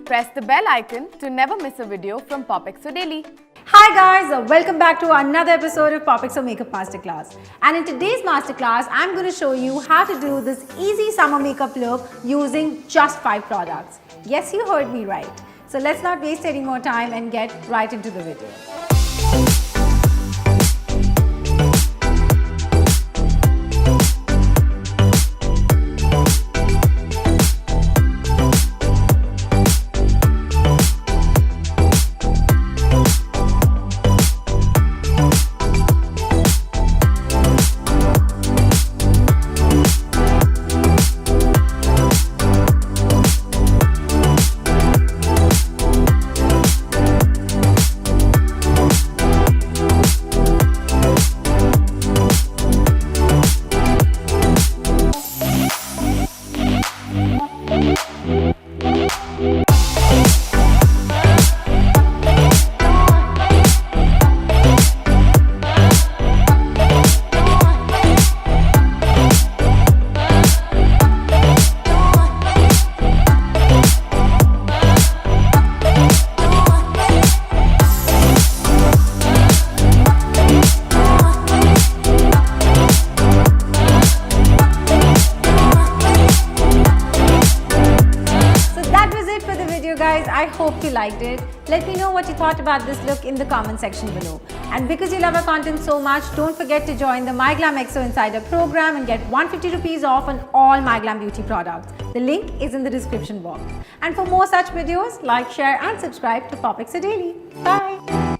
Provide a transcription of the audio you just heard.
Press the bell icon to never miss a video from POPxo Daily. Hi guys, welcome back to another episode of POPxo Makeup Masterclass. And in today's masterclass, I'm going to show you how to do this easy summer makeup look using just 5 products. Yes, you heard me right. So let's not waste any more time and get right into the video. Guys, I hope you liked it. Let me know what you thought about this look in the comment section below. And because you love our content so much, don't forget to join the MyGlamm Insider program and get 150 rupees off on all MyGlamm beauty products. The link is in the description box. And for more such videos, like, share and subscribe to POPxo Daily. Bye!